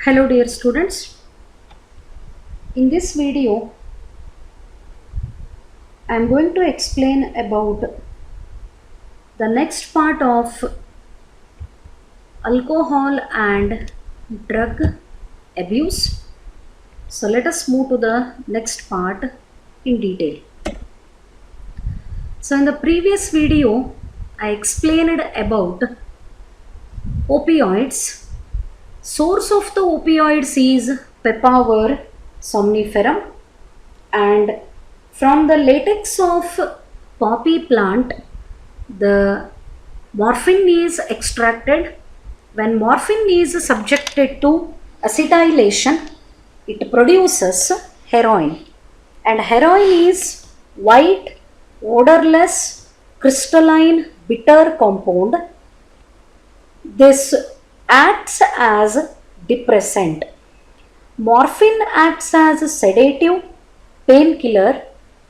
Hello dear students, in this video I am going to explain about the next part of alcohol and drug abuse. So let us move to the next part in detail. So in the previous video I explained about opioids. Source of the opioids is Papaver somniferum, and from the latex of poppy plant the morphine is extracted. When morphine is subjected to acetylation, it produces heroin, and heroin is white, odorless, crystalline, bitter compound. This acts as depressant. Morphine acts as a sedative, painkiller.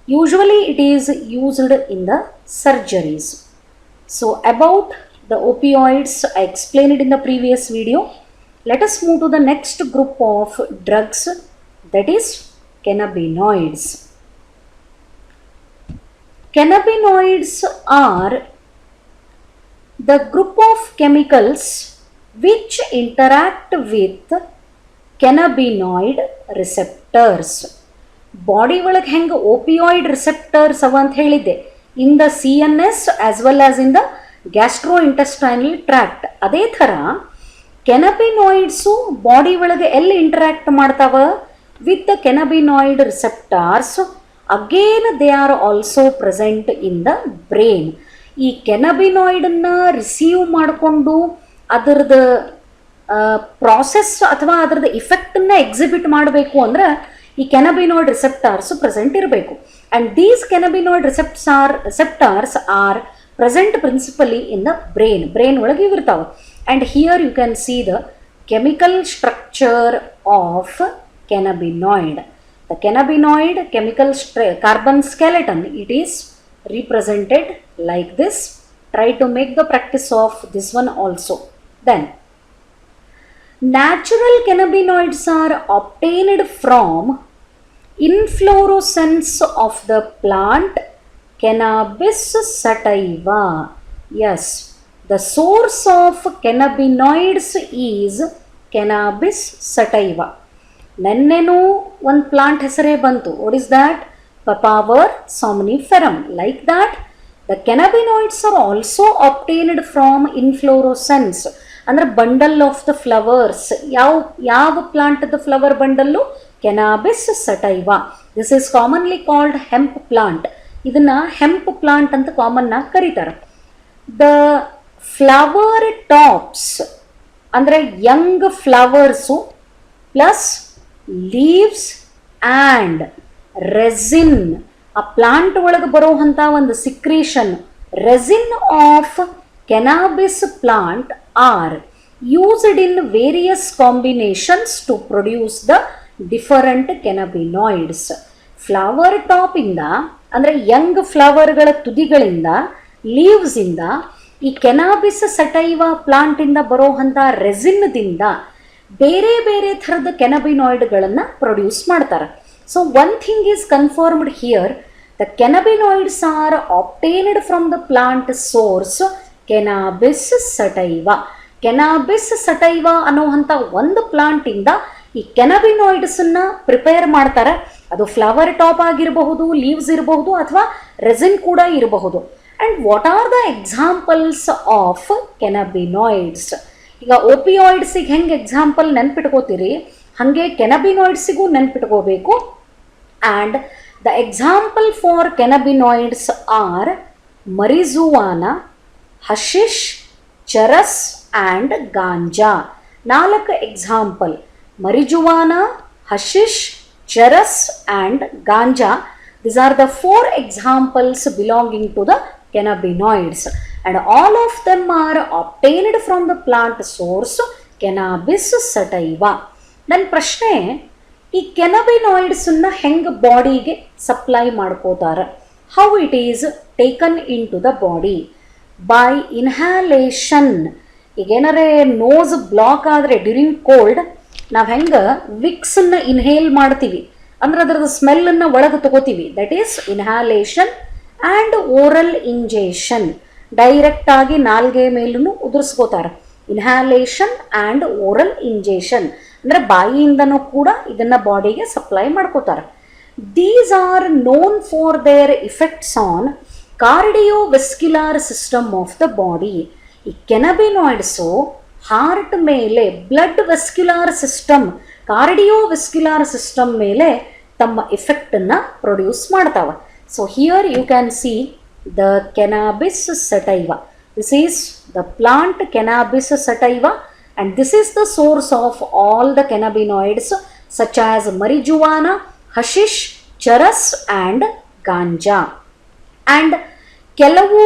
Usually it is used in the surgeries. So about the opioids I explained in the previous video. Let us move to the next group of drugs, that is cannabinoids. Cannabinoids are the group of chemicals which interact with cannabinoid receptors. Body ಒಳಗೆ ಹೆಂಗೆ opioid receptors ಅವ ಅಂತ ಹೇಳಿದ್ದೆ, in the CNS as well as in the gastrointestinal tract. ಅದೇ ಥರ cannabinoids body ಒಳಗೆ ಎಲ್ಲಿ interact ಮಾಡ್ತಾವ with the cannabinoid receptors. Again they are also present in the brain. ಈ ಕೆನಬಿನಾಯ್ಡನ್ನು ರಿಸೀವ್ ಮಾಡಿಕೊಂಡು ಅದರದ್ದು ಪ್ರಾಸೆಸ್ ಅಥವಾ ಅದರದ್ದು ಇಫೆಕ್ಟನ್ನು ಎಕ್ಸಿಬಿಟ್ ಮಾಡಬೇಕು ಅಂದ್ರೆ ಈ ಕೆನಬಿನಾಯ್ಡ್ ರಿಸೆಪ್ಟಾರ್ಸ್ ಪ್ರೆಸೆಂಟ್ ಇರಬೇಕು. And these cannabinoid receptors are present principally in the brain ಒಳಗೆ ಇರ್ತಾವೆ. And here you can see the chemical structure of cannabinoid. The cannabinoid chemical carbon skeleton, it is represented like this. Try to make the practice of this one also. Then natural cannabinoids are obtained from inflorescence of the plant Cannabis sativa. Yes, the source of cannabinoids is Cannabis sativa. ನೆನ್ನೆನೂ ಒಂದು plant ಹೆಸರೇ ಬಂತು. What is that? Papaver somniferum. Like that, the cannabinoids are also obtained from inflorescence. ಅಂದರೆ bundle of the flowers. ಯಾವ ಪ್ಲಾಂಟ್ದ flower bundle? Cannabis sativa. This is commonly called hemp plant. ಇದನ್ನ hemp plant ಅಂತ common ಆಗಿ ಕರೀತಾರೆ. The flower tops ಅಂದರೆ young flowers plus leaves and resin, ಆ plant ಒಳಗೆ ಬರುವಂಥ ಒಂದು secretion resin of cannabis plant are used in various combinations to produce the different cannabinoids. Flower ಟಾಪಿಂದ ಅಂದರೆ ಯಂಗ್ ಫ್ಲವರ್ಗಳ ತುದಿಗಳಿಂದ, ಲೀವ್ಸಿಂದ ಈ ಕೆನಾಬಿಸ್ ಸಟೈವಾ ಪ್ಲಾಂಟಿಂದ ಬರೋವಂಥ ರೆಸಿನ್ದಿಂದ ಬೇರೆ ಬೇರೆ ಥರದ ಕೆನಬಿನಾಯ್ಡ್ಗಳನ್ನು ಪ್ರೊಡ್ಯೂಸ್ ಮಾಡ್ತಾರೆ. So one thing is confirmed here, the cannabinoids are obtained from the plant source cannabis sativa. Cannabis sativa ಅನ್ನೋವಂಥ ಒಂದು ಪ್ಲಾಂಟಿಂದ ಈ ಕೆನಬಿನಾಯ್ಡ್ಸನ್ನು ಪ್ರಿಪೇರ್ ಮಾಡ್ತಾರೆ. ಅದು ಫ್ಲವರ್ ಟಾಪ್ ಆಗಿರಬಹುದು, ಲೀವ್ಸ್ ಇರಬಹುದು, ಅಥವಾ ರೆಸಿನ್ ಕೂಡ ಇರಬಹುದು. And what are the examples of cannabinoids? ಈಗ ಓಪಿಯಾಯ್ಡ್ಸಿಗೆ ಹೆಂಗೆ ಎಕ್ಸಾಂಪಲ್ ನೆನ್ಪಿಟ್ಕೋತೀರಿ, ಹಾಗೆ ಕೆನಬಿನಾಯ್ಡ್ಸಿಗೂ ನೆನ್ಪಿಟ್ಕೋಬೇಕು. And the example for cannabinoids are marijuana, hashish, charas and ganja. 4 example: marijuana, hashish, charas and ganja. These are the 4 examples belonging to the cannabinoids, and all of them are obtained from the plant source Cannabis sativa. ನನ್ನ ಪ್ರಶ್ನೆ, ಈ ಕೆನಬಿನಾಯ್ಡ್ಸನ್ನು ಹೆಂಗೆ ಬಾಡಿಗೆ supply ಮಾಡ್ಕೋತಾರೆ? How it is taken in to the body? By inhalation. ಈಗೇನಾರೆ nose block ಆದರೆ during cold ನಾವು ಹೆಂಗೆ ವಿಕ್ಸನ್ನು ಇನ್ಹೇಲ್ ಮಾಡ್ತೀವಿ ಅಂದ್ರೆ ಅದರದ ಸ್ಮೆಲ್ಲನ್ನು ಒಳಗೆ ತಗೋತೀವಿ, that is inhalation and oral ingestion. ಡೈರೆಕ್ಟಾಗಿ ನಾಲ್ಗೆ ಮೇಲೂ ಉದುರಿಸ್ಕೋತಾರೆ. ಇನ್ಹ್ಯಾಲೇಷನ್ ಆ್ಯಂಡ್ ಓರಲ್ ಇಂಜೆಷನ್ ಅಂದರೆ ಬಾಯಿಯಿಂದನೂ ಕೂಡ ಇದನ್ನು ಬಾಡಿಗೆ ಸಪ್ಲೈ ಮಾಡ್ಕೋತಾರೆ. These are known for their effects on cardiovascular system of the body. ಈ ಕೆನಬಿನಾಯ್ಡ್ಸು ಹಾರ್ಟ್ ಮೇಲೆ, blood vascular system, cardiovascular system ಮೇಲೆ ತಮ್ಮ ಇಫೆಕ್ಟನ್ನು ಪ್ರೊಡ್ಯೂಸ್ ಮಾಡ್ತಾವೆ. So here you can see the cannabis sativa. This is the plant Cannabis sativa, and this is the source of all the cannabinoids such as marijuana, hashish, charas and ganja. And ಕೆಲವು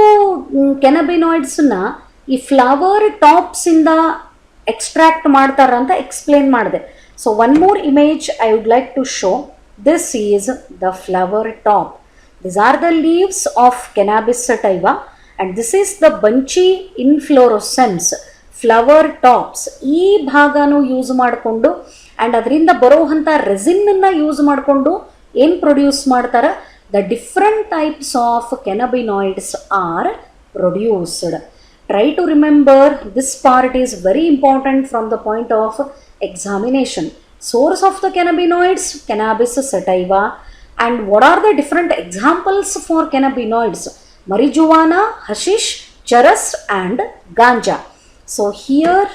ಕೆನಬಿನಾಯ್ಡ್ಸ್ನ ಈ flower ಟಾಪ್ಸಿಂದ extract ಮಾಡ್ತಾರಂತ explain ಮಾಡಿದೆ. So one more image I would like to show. This is the flower top. These are the leaves of Cannabis sativa. And this is the bunchy inflorescence, flower tops. ಈ ಭಾಗನೂ use ಮಾಡಿಕೊಂಡು and ಅದರಿಂದ ಬರೋವಂಥ ರೆಸಿನ್ನ use ಮಾಡಿಕೊಂಡು ಏನು produce ಮಾಡ್ತಾರೆ, the different types of cannabinoids are produced. Try to remember this part is very important from the point of examination. Source of the cannabinoids, Cannabis sativa, and what are the different examples for cannabinoids? Marijuana, hashish, charas and ganja. So here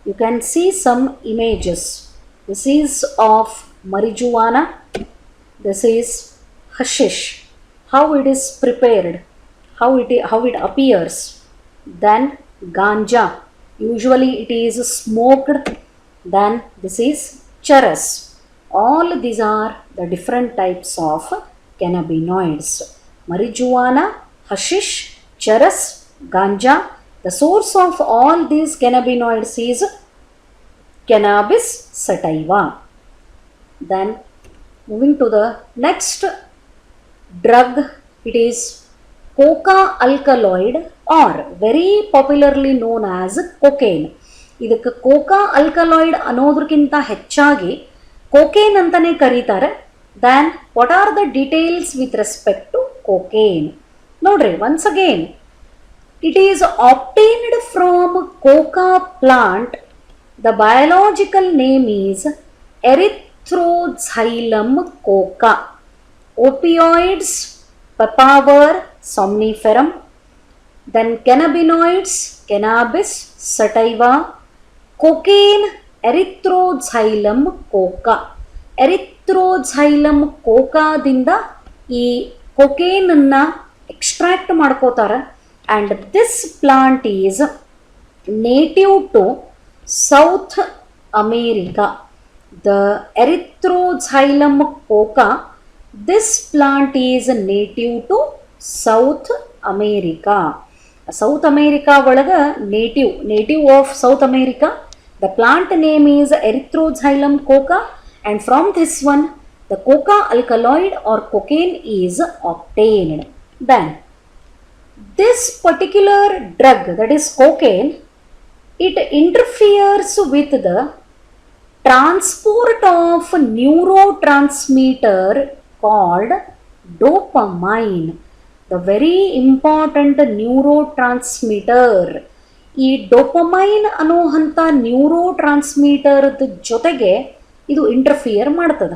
you can see some images. This is of marijuana, this is hashish, how it is prepared, how it appears. Then ganja, usually it is smoked. Then this is charas. All these are the different types of cannabinoids. Marijuana, hashish, charas, ganja. The source of all these cannabinoids is Cannabis sativa. Then moving to the next drug, it is coca alkaloid, or very popularly known as cocaine. ಇದಕ್ಕೆ coca alkaloid ಅನ್ನೋದಕ್ಕಿಂತ ಹೆಚ್ಚಾಗಿ cocaine ಅಂತಲೇ ಕರೀತಾರೆ. Then what are the details with respect to cocaine? ನೋಡ್ರಿ, once again, it is obtained from coca plant. The biological name is erythroxylum coca. Opioids, papaver, somniferum. Then cannabinoids, Cannabis sativa, cocaine, erythroxylum coca. Erythroxylum ಕೋಕಾದಿಂದ ಈ ಕೊಕೇನನ್ನು extract ಮಾಡ್ಕೋತಾರೆ. And this plant is native to south America. The erythroxylum coca, this plant is native to south America. South America ಒಳಗೆ native of south America. The plant name is Erythroxylum coca, and from this one the coca alkaloid or cocaine is obtained. Then this particular drug, that is cocaine, it interferes with the transport of neurotransmitter called dopamine, the very important neurotransmitter. ಈ dopamine ಅನ್ನೋವಂಥ ನ್ಯೂರೋ ಟ್ರಾನ್ಸ್ಮೀಟರ್ದ ಜೊತೆಗೆ ಇದು interfere ಮಾಡ್ತದೆ,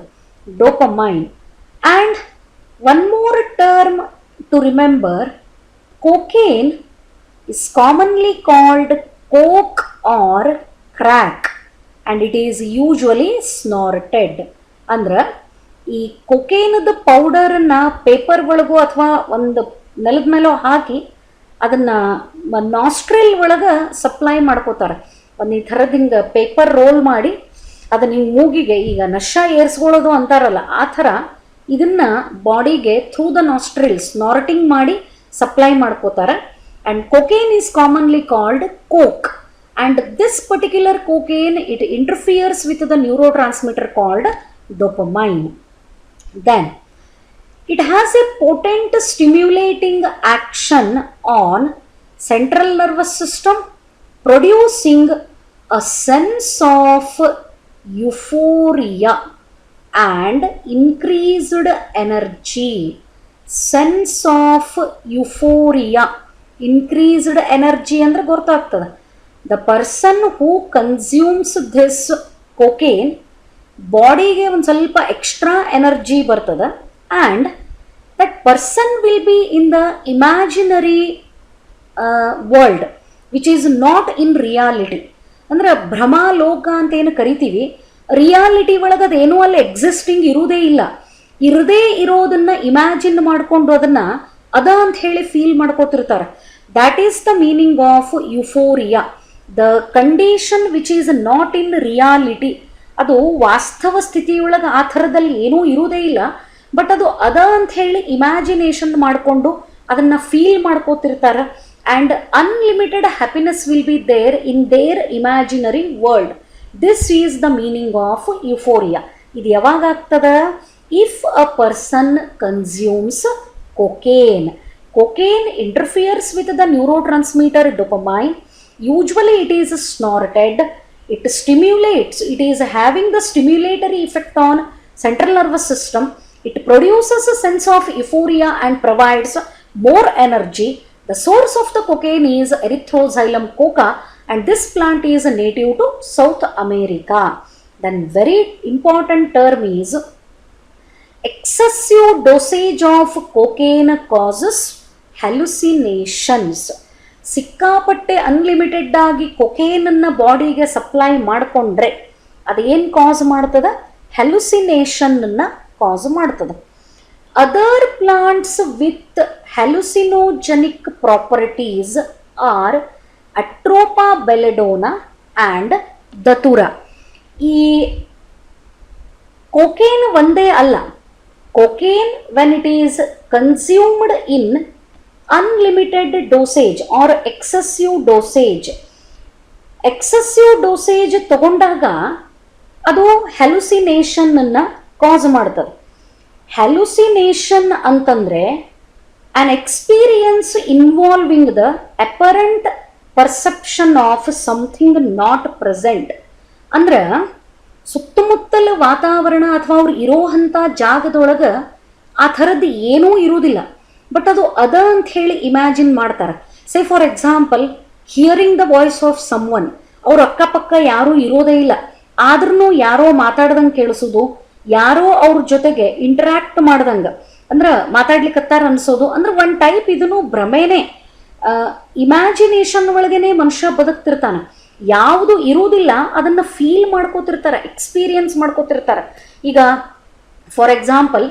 dopamine. And one more term to remember, cocaine is commonly called coke or crack, and it is usually snorted. ಅಂದ್ರೆ ಈ ಕೊಕೇನದ ಪೌಡರನ್ನು paper ಒಳಗೋ ಅಥವಾ ಒಂದು ನೆಲದ ಮೇಲೋ ಹಾಕಿ ಅದನ್ನು ನಾಸ್ಟ್ರಿಲ್ ಒಳಗೆ ಸಪ್ಲೈ ಮಾಡ್ಕೋತಾರೆ. ಒಂದು ಈ ಥರದ್ದು ಹಿಂಗೆ ಪೇಪರ್ ರೋಲ್ ಮಾಡಿ ಅದನ್ನು ಹಿಂಗೆ ಮೂಗಿಗೆ, ಈಗ ನಶ ಏರಿಸ್ಕೊಳ್ಳೋದು ಅಂತಾರಲ್ಲ ಆ ಥರ, ಇದನ್ನು ಬಾಡಿಗೆ ಥ್ರೂ ದ ನಾಸ್ಟ್ರಿಲ್ ಸ್ನಾರ್ಟಿಂಗ್ ಮಾಡಿ ಸಪ್ಲೈ ಮಾಡ್ಕೋತಾರೆ. And cocaine is commonly called coke. And this particular cocaine, it interferes with the neurotransmitter called dopamine. Then it has a potent stimulating action on central nervous system, producing a sense of euphoria and increased energy. Sense of euphoria, increased energy ಅಂದ್ರೆ ಗೊತ್ತಾಗ್ತದೆ. The person who consumes this cocaine, ಬಾಡಿಗೆ ಒಂದು ಸ್ವಲ್ಪ extra energy ಬರ್ತದೆ, and that person will be in the imaginary world which is not in reality. ಅಂದ್ರೆ ಭ್ರಮಾಲೋಕ ಅಂತ ಏನು ಕರಿತೀವಿ, ರಿಯಾಲಿಟಿ ಒಳಗೆ ಅದೇನೂ ಅಲ್ಲಿ ಎಕ್ಸಿಸ್ಟಿಂಗ್ ಇರುವುದೇ ಇಲ್ಲ. ಇರದೇ ಇರೋದನ್ನ ಇಮ್ಯಾಜಿನ್ ಮಾಡಿಕೊಂಡು ಅದನ್ನ ಅದ ಅಂತ ಹೇಳಿ ಫೀಲ್ ಮಾಡ್ಕೋತಿರ್ತಾರೆ. That is the meaning of euphoria, the condition which is not in reality. ಅದು ವಾಸ್ತವ ಸ್ಥಿತಿಯೊಳಗೆ ಆ ಥರದಲ್ಲಿ ಏನೂ ಇರುವುದೇ ಇಲ್ಲ, ಬಟ್ ಅದು ಅದ ಅಂತ ಹೇಳಿ ಇಮ್ಯಾಜಿನೇಷನ್ ಮಾಡಿಕೊಂಡು ಅದನ್ನು ಫೀಲ್ ಮಾಡ್ಕೋತಿರ್ತಾರೆ. And unlimited happiness will be there in their imaginary world. This is the meaning of euphoria. ಇದು ಯಾವಾಗ ಆಗ್ತದ? If a person consumes cocaine. Cocaine interferes with the neurotransmitter dopamine. Usually it is snorted. It stimulates. It is having the stimulatory effect on central nervous system. It produces a sense of euphoria and provides more energy. The source of the cocaine is Erythroxylum coca, and this plant is native to South America. Then very important term is excessive dosage of cocaine causes hallucinations. ಸಿಕ್ಕಾಪಟ್ಟೆ unlimited ಆಗಿ ಕೊಕೇನನ್ನು ಬಾಡಿಗೆ supply ಮಾಡಿಕೊಂಡ್ರೆ ಅದು ಏನು ಕಾಸ್ ಮಾಡ್ತದೆ? ಹ್ಯಾಲುಸಿನೇಷನ್ನ cause ಮಾಡ್ತದೆ. Other plants with hallucinogenic properties are atropa belladonna and datura. ಈ ಕೊಕೇನ್ ಒಂದೇ ಅಲ್ಲ, cocaine when it is consumed in unlimited dosage or excessive dosage ತಗೊಂಡಾಗ ಅದು ಹ್ಯಾಲುಸಿನೇಷನ್ ಅನ್ನ ಕಾಸ್ ಮಾಡ್ತದೆ. ಹ್ಯಾಲುಸಿನೇಷನ್ ಅಂತಂದ್ರೆ an experience involving the apparent perception of something not present. ಅಂದ್ರೆ ಸುತ್ತಮುತ್ತಲ ವಾತಾವರಣ ಅಥವಾ ಅವ್ರು ಇರೋವಂಥ ಜಾಗದೊಳಗೆ ಆ ಥರದ್ದು ಏನೂ ಇರುವುದಿಲ್ಲ, ಬಟ್ ಅದು ಅದ ಅಂತ ಹೇಳಿ ಇಮ್ಯಾಜಿನ್ ಮಾಡ್ತಾರೆ. Say for example, hearing the voice of someone. ಅವ್ರ ಅಕ್ಕಪಕ್ಕ ಯಾರೂ ಇರೋದೇ ಇಲ್ಲ, ಆದ್ರೂ ಯಾರೋ ಮಾತಾಡ್ದಂಗೆ ಕೇಳಿಸೋದು, ಯಾರೋ ಅವ್ರ ಜೊತೆಗೆ ಇಂಟ್ರ್ಯಾಕ್ಟ್ ಮಾಡ್ದಂಗೆ, ಅಂದ್ರೆ ಮಾತಾಡ್ಲಿಕ್ಕತ್ತಾರ ಅನ್ಸೋದು. ಅಂದ್ರೆ ಒನ್ ಟೈಪ್ ಇದನ್ನು ಭ್ರಮೆನೇ, ಇಮ್ಯಾಜಿನೇಷನ್ ಒಳಗೇನೆ ಮನುಷ್ಯ ಬದುಕ್ತಿರ್ತಾನೆ. ಯಾವುದು ಇರುವುದಿಲ್ಲ ಅದನ್ನು ಫೀಲ್ ಮಾಡ್ಕೋತಿರ್ತಾರೆ, ಎಕ್ಸ್ಪೀರಿಯನ್ಸ್ ಮಾಡ್ಕೋತಿರ್ತಾರೆ. ಈಗ for example,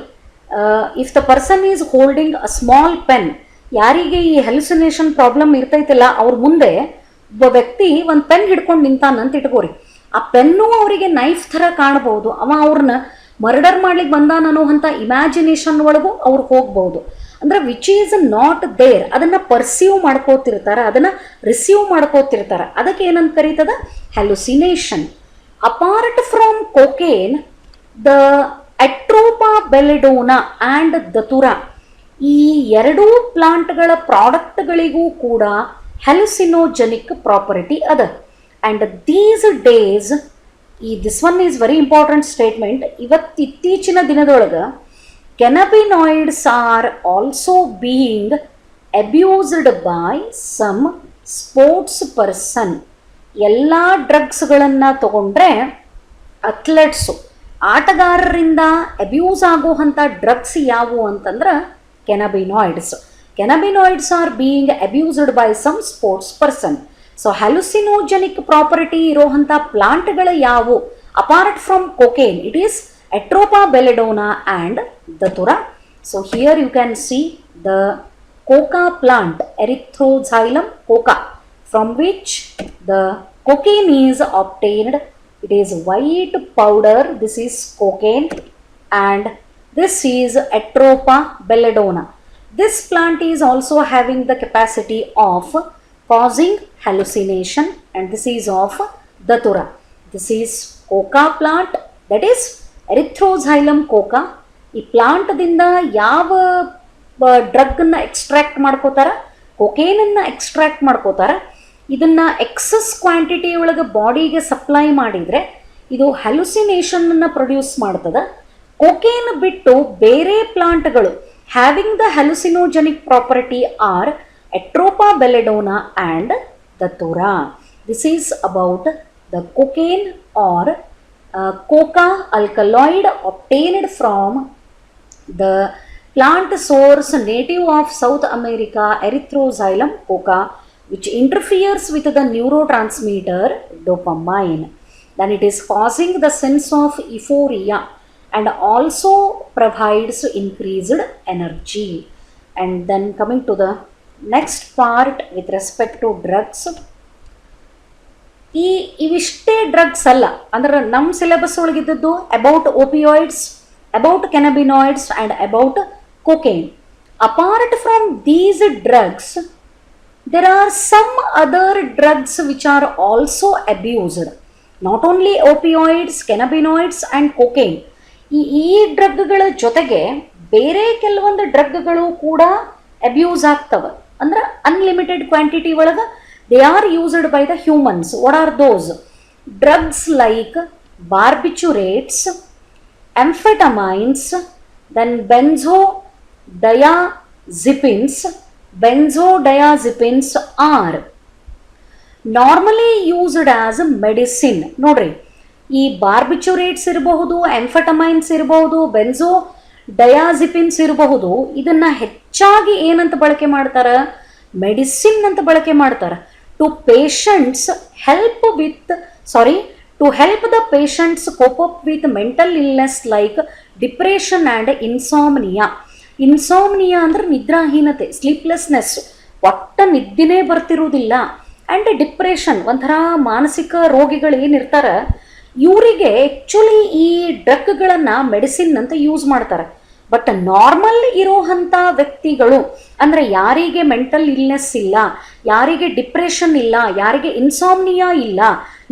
if the person is holding a small pen, ಯಾರಿಗೆ ಈ ಹೆಲ್ಯುಸಿನೇಷನ್ ಪ್ರಾಬ್ಲಮ್ ಇರ್ತೈತಿಲ್ಲ ಅವ್ರ ಮುಂದೆ ಒಬ್ಬ ವ್ಯಕ್ತಿ ಒಂದು ಪೆನ್ ಹಿಡ್ಕೊಂಡು ನಿಂತಾನಂತ ಇಟ್ಕೋರಿ. ಆ ಪೆನ್ನು ಅವರಿಗೆ ನೈಫ್ ಥರ ಕಾಣಬಹುದು, ಅವ ಅವ್ರನ್ನ ಮರ್ಡರ್ ಮಾಡ್ಲಿಕ್ಕೆ ಬಂದಾನ ಅನ್ನೋವಂಥ ಇಮ್ಯಾಜಿನೇಷನ್ ಒಳಗೂ ಅವ್ರು ಹೋಗ್ಬಹುದು. ಅಂದ್ರೆ ವಿಚ್ ಈಸ್ ನಾಟ್ ದೇರ್, ಅದನ್ನ ಪರ್ಸೀವ್ ಮಾಡ್ಕೋತಿರ್ತಾರೆ, ಅದನ್ನ ರಿಸೀವ್ ಮಾಡ್ಕೋತಿರ್ತಾರೆ. ಅದಕ್ಕೆ ಏನಂತ ಕರೀತದ? Hallucination. Apart from cocaine, the atropa belladonna and datura, ಈ ಎರಡೂ ಪ್ಲಾಂಟ್ಗಳ ಪ್ರಾಡಕ್ಟ್ಗಳಿಗೂ ಕೂಡ ಹ್ಯಾಲುಸಿನೋಜೆನಿಕ್ ಪ್ರಾಪರ್ಟಿ ಅದ. And these days, this one is very important statement, ಇತ್ತೀಚಿನ ದಿನದೊಳಗೆ cannabinoids are also being abused by some sports person. ಎಲ್ಲ ಡ್ರಗ್ಸ್ಗಳನ್ನು ತಗೊಂಡ್ರೆ ಅಥ್ಲೆಟ್ಸು, ಆಟಗಾರರಿಂದ ಅಬ್ಯೂಸ್ ಆಗುವಂಥ ಡ್ರಗ್ಸ್ ಯಾವುವು ಅಂತಂದ್ರೆ cannabinoids. Cannabinoids are being abused by some sports person. So hallucinogenic property ಇರೋವಂಥ ಪ್ಲಾಂಟ್ಗಳು ಯಾವುವು? Apart from cocaine, it is Atropa belladonna and datura. So here you can see the coca plant, Erythroxylum coca, from which the cocaine is obtained. It is white powder. This is cocaine, and this is Atropa belladonna. This plant is also having the capacity of causing hallucination, and this is of datura. This is coca plant, that is erythroxylum coca. ಈ ಪ್ಲಾಂಟ್ದಿಂದ ಯಾವ ಡ್ರಗ್ಗನ್ನು extract ಮಾಡ್ಕೋತಾರ? ಕೊಕೇನನ್ನು extract ಮಾಡ್ಕೋತಾರ. ಇದನ್ನು excess quantity ಒಳಗೆ ಬಾಡಿಗೆ supply ಮಾಡಿದರೆ ಇದು ಹ್ಯಾಲುಸಿನೇಷನನ್ನು ಪ್ರೊಡ್ಯೂಸ್ ಮಾಡ್ತದೆ. ಕೊಕೇನ್ ಬಿಟ್ಟು ಬೇರೆ ಪ್ಲಾಂಟ್ಗಳು having the hallucinogenic property are atropa belladonna and datura. This is about the cocaine or coca alkaloid obtained from the plant source native of South America, Erythroxylum coca, which interferes with the neurotransmitter dopamine. Then it is causing the sense of euphoria and also provides increased energy. And then coming to the next part with respect to drugs. ಇವಿಷ್ಟೇ drugs ಅಲ್ಲ, ಅಂದ್ರೆ ನಮ್ಮ syllabus ಒಳಗಿದ್ದದ್ದು about opioids, about cannabinoids and about cocaine. Apart from these drugs there are some other drugs which are also abused. Not only opioids, cannabinoids and cocaine. ಈ ಡ್ರಗ್ಗಳ ಜೊತೆಗೆ ಬೇರೆ ಕೆಲವೊಂದು ಡ್ರಗ್ಗಳು ಕೂಡ ಅಬ್ಯೂಸ್ ಆಗ್ತವೆ. ಅಂದ್ರೆ ಅನ್ಲಿಮಿಟೆಡ್ ಕ್ವಾಂಟಿಟಿ ಒಳಗೆ they are used by the humans. What are those? Drugs like barbiturates, amphetamines, then benzodiazepines. Benzodiazepines are normally used as medicine. ನೋಡ್ರಿ, ಈ ಬಾರ್ಬಿಚುರೇಟ್ಸ್ ಇರಬಹುದು, ಆಂಫೆಟಮೈನ್ಸ್ ಇರಬಹುದು, ಬೆನ್ಝೋಡಯಾಜಿಪಿನ್ಸ್ ಇರಬಹುದು. ಇದನ್ನ ಹೆಚ್ಚಾಗಿ ಏನಂತ ಬಳಕೆ ಮಾಡ್ತಾರ? ಮೆಡಿಸಿನ್ ಅಂತ ಬಳಕೆ ಮಾಡ್ತಾರ. To help the patients cope up with mental illness like depression and insomnia. Insomnia ಅಂದ್ರೆ ನಿದ್ರಾಹೀನತೆ, ಸ್ಲೀಪ್ಲೆಸ್ನೆಸ್, ಒಟ್ಟ ನಿದ್ದೆನೇ ಬರ್ತಿರುವುದಿಲ್ಲ. ಆ್ಯಂಡ್ ಡಿಪ್ರೆಷನ್, ಒಂಥರ ಮಾನಸಿಕ ರೋಗಿಗಳು ಏನಿರ್ತಾರೆ ಇವರಿಗೆ ಆ್ಯಕ್ಚುಲಿ ಈ ಡ್ರಗ್ಗಳನ್ನು ಮೆಡಿಸಿನ್ ಅಂತ ಯೂಸ್ ಮಾಡ್ತಾರೆ. ಬಟ್ ನಾರ್ಮಲ್ ಇರೋಂಥ ವ್ಯಕ್ತಿಗಳು, ಅಂದರೆ ಯಾರಿಗೆ ಮೆಂಟಲ್ ಇಲ್ನೆಸ್ ಇಲ್ಲ, ಯಾರಿಗೆ ಡಿಪ್ರೆಷನ್ ಇಲ್ಲ, ಯಾರಿಗೆ ಇನ್ಸಾಮ್ನಿಯಾ ಇಲ್ಲ,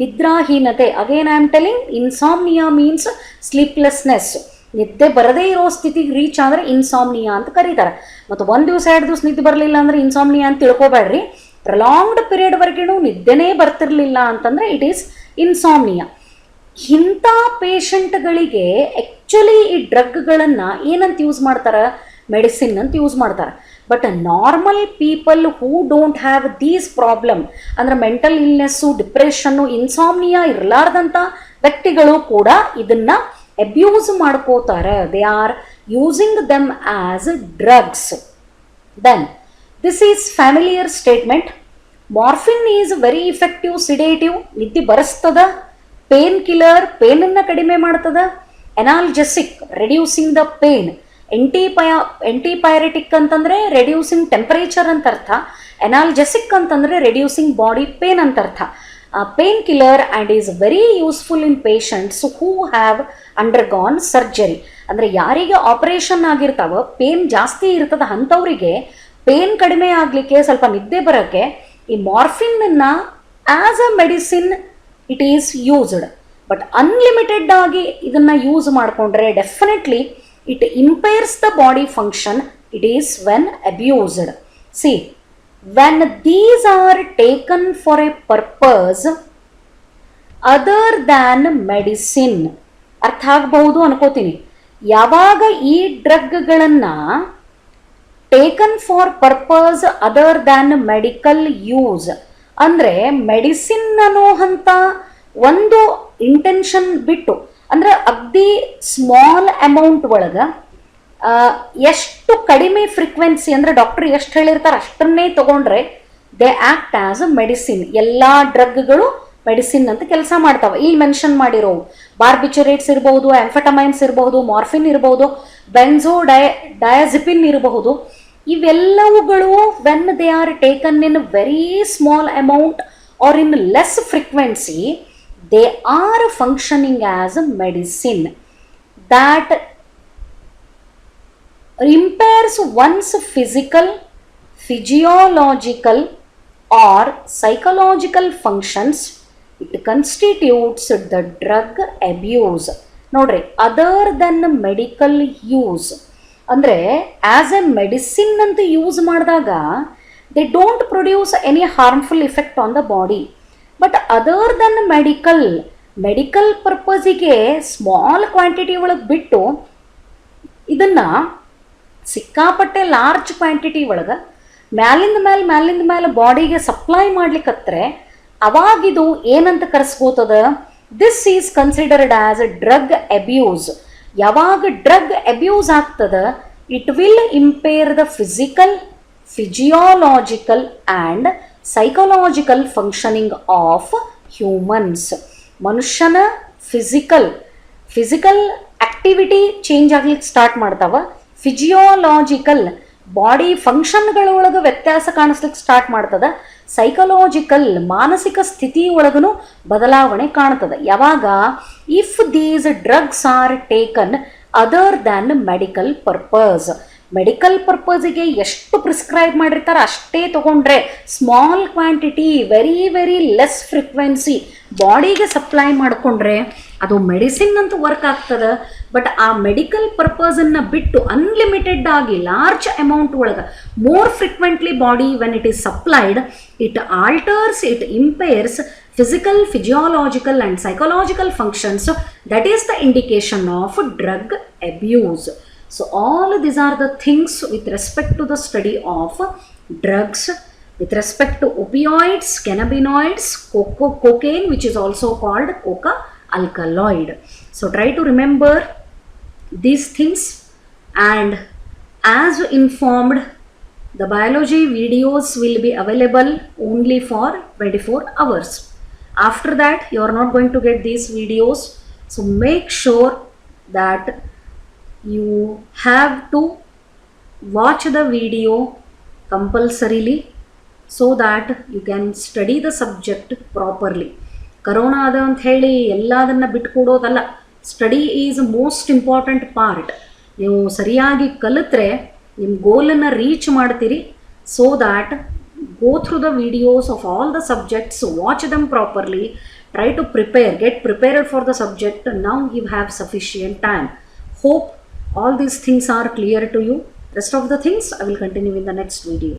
ನಿದ್ರಾಹೀನತೆ, again I am telling insomnia means sleeplessness, ನಿದ್ದೆ ಬರದೇ ಇರೋ ಸ್ಥಿತಿಗೆ ರೀಚ್ ಆದರೆ ಇನ್ಸಾಮ್ನಿಯಾ ಅಂತ ಕರೀತಾರೆ. ಮತ್ತು 1 ದಿವಸ 2 ದಿವಸ ನಿದ್ದೆ ಬರಲಿಲ್ಲ ಅಂದರೆ ಇನ್ಸಾಮ್ನಿಯಾ ಅಂತ ತಿಳ್ಕೊಬೇಡ್ರಿ. ಪ್ರೊಲಾಂಗ್ಡ್ ಪೀರಿಯಡ್ವರೆಗೂ ನಿದ್ದೆನೇ ಬರ್ತಿರ್ಲಿಲ್ಲ ಅಂತಂದರೆ ಇಟ್ ಈಸ್ ಇನ್ಸಾಮ್ನಿಯಾ. ಇಂಥ ಪೇಷಂಟ್ಗಳಿಗೆ ಆ್ಯಕ್ಚುಲಿ ಈ ಡ್ರಗ್ಗಳನ್ನು ಏನಂತ ಯೂಸ್ ಮಾಡ್ತಾರೆ? ಮೆಡಿಸಿನ್ ಅಂತ ಯೂಸ್ ಮಾಡ್ತಾರೆ. But normal people who don't have these problem, ಅಂದರೆ ಮೆಂಟಲ್ ಇಲ್ನೆಸ್ಸು, ಡಿಪ್ರೆಷನ್ನು, ಇನ್ಸಾಮ್ನಿಯಾ ಇರಲಾರ್ದಂಥ ವ್ಯಕ್ತಿಗಳು ಕೂಡ ಇದನ್ನು ಅಬ್ಯೂಸ್ ಮಾಡ್ಕೋತಾರೆ. They are using them as drugs. Then this is familiar statement. Morphine is very effective sedative, ನಿದ್ದೆ ಬರೆಸ್ತದ. ಪೇನ್ ಕಿಲ್ಲರ್, ಪೇನನ್ನು ಕಡಿಮೆ ಮಾಡ್ತದ. Analgesic, reducing the pain. Antipyretic ಅಂತಂದರೆ ರೆಡ್ಯೂಸಿಂಗ್ ಟೆಂಪರೇಚರ್ ಅಂತ ಅರ್ಥ. ಎನಾಲ್ಜೆಸಿಕ್ ಅಂತಂದರೆ ರೆಡ್ಯೂಸಿಂಗ್ ಬಾಡಿ ಪೇನ್ ಅಂತ ಅರ್ಥ. Pain killer and is very useful in patients who have undergone surgery. ಅಂದರೆ ಯಾರಿಗೆ ಆಪರೇಷನ್ ಆಗಿರ್ತಾವ, ಪೇನ್ ಜಾಸ್ತಿ ಇರ್ತದೆ, ಅಂಥವರಿಗೆ ಪೇನ್ ಕಡಿಮೆ ಆಗಲಿಕ್ಕೆ, ಸ್ವಲ್ಪ ನಿದ್ದೆ ಬರೋಕ್ಕೆ ಈ ಮಾರ್ಫಿನ್ನ as a medicine it is used. But unlimited ಆಗಿ ಇದನ್ನು ಯೂಸ್ ಮಾಡಿಕೊಂಡ್ರೆ definitely it impairs the body function. It is when abused. See, when these are taken for a purpose other than medicine, ಅರ್ಥ ಆಗಬಹುದು ಅನ್ಕೋತೀನಿ. ಯಾವಾಗ ಈ ಡ್ರಗ್ಗಳನ್ನು taken for purpose other than medical use, ಅಂದರೆ ಮೆಡಿಸಿನ್ ಅನ್ನೋ ಅಂತ ಒಂದು ಇಂಟೆನ್ಷನ್ ಬಿಟ್ಟು, ಅಂದರೆ ಅಗ್ದಿ ಸ್ಮಾಲ್ ಅಮೌಂಟ್ ಒಳಗೆ ಎಷ್ಟು ಕಡಿಮೆ ಫ್ರೀಕ್ವೆನ್ಸಿ, ಅಂದರೆ ಡಾಕ್ಟರ್ ಎಷ್ಟು ಹೇಳಿರ್ತಾರೆ ಅಷ್ಟನ್ನೇ ತಗೊಂಡ್ರೆ they act as a medicine. ಎಲ್ಲ ಡ್ರಗ್ಗಳು ಮೆಡಿಸಿನ್ ಅಂತ ಕೆಲಸ ಮಾಡ್ತಾವೆ. ಇಲ್ಲಿ ಮೆನ್ಷನ್ ಮಾಡಿರೋ ಬಾರ್ಬಿಚುರೇಟ್ಸ್ ಇರಬಹುದು, ಆಂಫೆಟಮೈನ್ಸ್ ಇರಬಹುದು, ಮಾರ್ಫಿನ್ ಇರಬಹುದು, ಬೆನ್ಝೋಡಯಾಜಿಪಿನ್ ಇರಬಹುದು. ಇವೆಲ್ಲವುಗಳು when they are taken in very small amount or in less frequency, they are functioning as a medicine that impairs one's physical, physiological or psychological functions. It constitutes the drug abuse. ನೋಡ್ರಿ, other than medical use, ಅಂದರೆ as a medicine ಅಂತ use ಮಾಡಿದಾಗ they don't produce any harmful effect on the body. But other than medical, medical ಪರ್ಪಸಿಗೆ small quantity ಒಳಗೆ ಬಿಟ್ಟು ಇದನ್ನು ಸಿಕ್ಕಾಪಟ್ಟೆ large quantity ಒಳಗೆ ಮ್ಯಾಲಿಂದ ಮೇಲೆ ಬಾಡಿಗೆ ಸಪ್ಲೈ ಮಾಡ್ಲಿಕ್ಕತ್ರೆ ಅವಾಗಿದು ಏನಂತ ಕರೆಸ್ಕೋತದ, this is considered as a drug abuse. ಯಾವಾಗ ಡ್ರಗ್ ಅಬ್ಯೂಸ್ ಆಗ್ತದ, it will impair the physical, physiological and psychological functioning of humans. ಮನುಷ್ಯನ ಫಿಸಿಕಲ್ ಆಕ್ಟಿವಿಟಿ ಚೇಂಜ್ ಆಗ್ಲಿಕ್ಕೆ ಸ್ಟಾರ್ಟ್ ಮಾಡ್ತಾವ, ಫಿಸಿಯಾಲಜಿಕಲ್ ಬಾಡಿ ಫಂಕ್ಷನ್ಗಳೊಳಗೆ ವ್ಯತ್ಯಾಸ ಕಾಣಿಸ್ಲಿಕ್ಕೆ ಸ್ಟಾರ್ಟ್ ಮಾಡ್ತದ, ಸೈಕಲಾಜಿಕಲ್ ಮಾನಸಿಕ ಸ್ಥಿತಿ ಒಳಗೂ ಬದಲಾವಣೆ ಕಾಣ್ತದೆ. ಯಾವಾಗ if these drugs are taken other than medical purpose. Medical ಪರ್ಪಸಿಗೆ ಎಷ್ಟು ಪ್ರಿಸ್ಕ್ರೈಬ್ ಮಾಡಿರ್ತಾರೆ ಅಷ್ಟೇ ತಗೊಂಡ್ರೆ, small quantity very less frequency ಬಾಡಿಗೆ ಸಪ್ಲೈ ಮಾಡಿಕೊಂಡ್ರೆ ಅದು ಮೆಡಿಸಿನ್ ಅಂತ ವರ್ಕ್ ಆಗ್ತದೆ. ಬಟ್ ಆ ಮೆಡಿಕಲ್ ಪರ್ಪಸನ್ನು ಬಿಟ್ಟು ಅನ್ಲಿಮಿಟೆಡ್ ಆಗಿ ಲಾರ್ಜ್ ಅಮೌಂಟ್ ಒಳಗೆ more frequently body when it is supplied, it alters, it impairs physical, physiological and psychological functions. So that is the indication of drug abuse. So all these are the things with respect to the study of drugs, with respect to opioids, cannabinoids, cocaine, which is also called coca alkaloid. So try to remember these things, and as informed, the biology videos will be available only for 24 hours. After that you are not going to get these videos, so make sure that you have to watch the video compulsorily so that you can study the subject properly. Corona ada ant heli elladanna bitkodoದಲ್ಲ, study is most important part. ನೀವು ಸರಿಯಾಗಿ ಕಲಿತ್ರೆ ನಿಮ್ಮ ಗೋಲನ್ನು reach ಮಾಡ್ತೀರಿ. So that go through the videos of all the subjects, watch them properly, try to prepare, get prepared for the subject. Now you have sufficient time. Hope all these things are clear to you. Rest of the things I will continue in the next video.